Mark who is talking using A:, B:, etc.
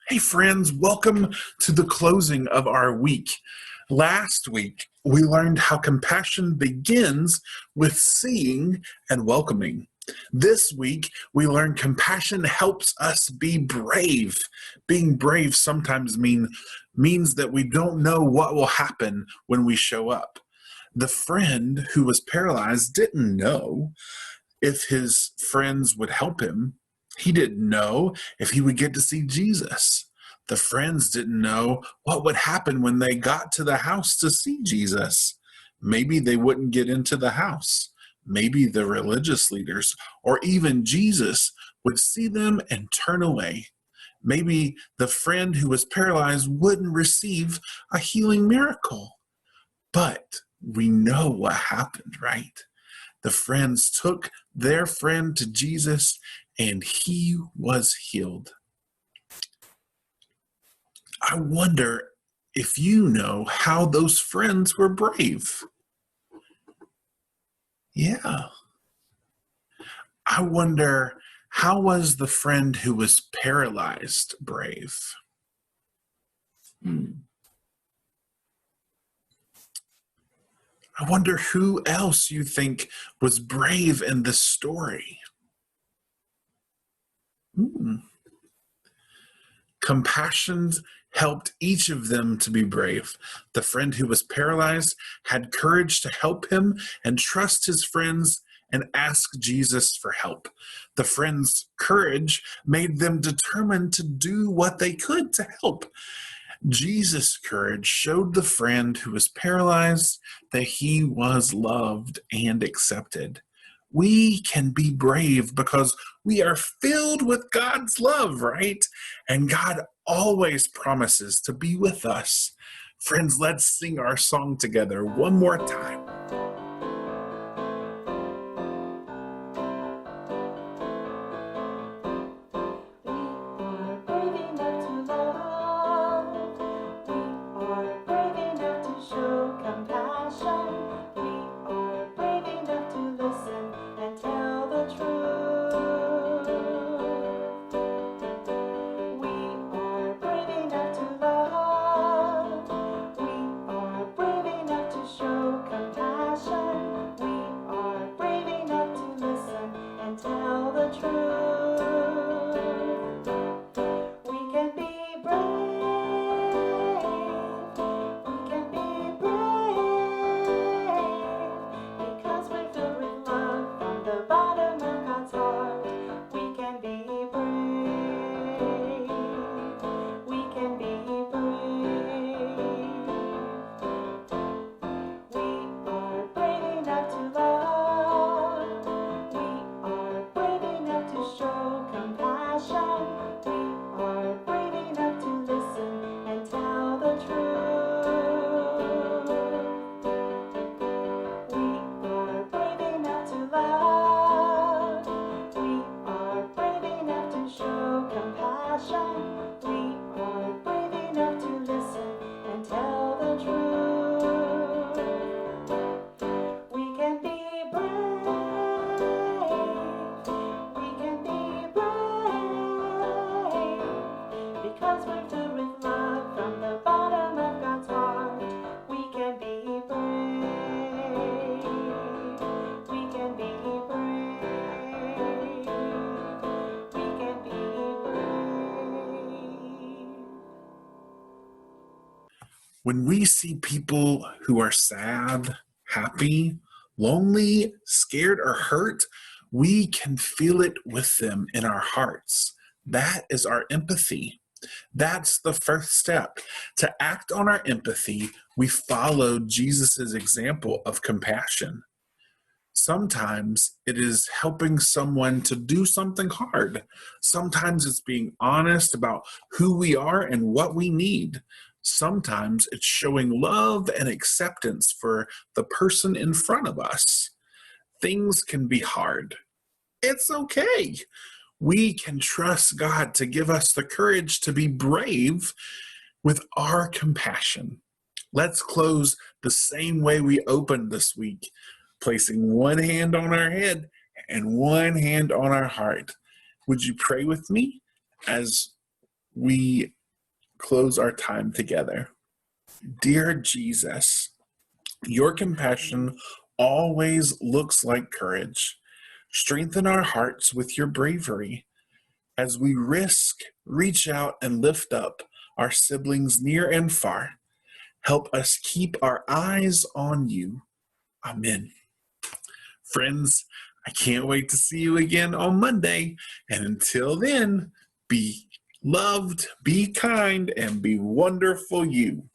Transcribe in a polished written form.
A: Hey friends, welcome to the closing of our week. Last week, we learned how compassion begins with seeing and welcoming. This week, we learned compassion helps us be brave. Being brave sometimes means that we don't know what will happen when we show up. The friend who was paralyzed didn't know if his friends would help him. He didn't know if he would get to see Jesus. The friends didn't know what would happen when they got to the house to see Jesus. Maybe they wouldn't get into the house. Maybe the religious leaders or even Jesus would see them and turn away. Maybe the friend who was paralyzed wouldn't receive a healing miracle. But we know what happened, right? The friends took their friend to Jesus and he was healed. I wonder if you know how those friends were brave. Yeah. I wonder, how was the friend who was paralyzed brave? I wonder who else you think was brave in this story. Compassion helped each of them to be brave. The friend who was paralyzed had courage to help him and trust his friends and ask Jesus for help. The friend's courage made them determined to do what they could to help. Jesus' courage showed the friend who was paralyzed that he was loved and accepted. We can be brave because we are filled with God's love, right? And God always promises to be with us. Friends, let's sing our song together one more time. When we see people who are sad, happy, lonely, scared, or hurt, we can feel it with them in our hearts. That is our empathy. That's the first step. To act on our empathy, we follow Jesus' example of compassion. Sometimes it is helping someone to do something hard. Sometimes it's being honest about who we are and what we need. Sometimes it's showing love and acceptance for the person in front of us. Things can be hard. It's okay. We can trust God to give us the courage to be brave with our compassion. Let's close the same way we opened this week, placing one hand on our head and one hand on our heart. Would you pray with me as we close our time together. Dear Jesus, your compassion always looks like courage. Strengthen our hearts with your bravery as we reach out, and lift up our siblings near and far. Help us keep our eyes on you. Amen. Friends, I can't wait to see you again on Monday. And until then, be loved, be kind, and be wonderful you.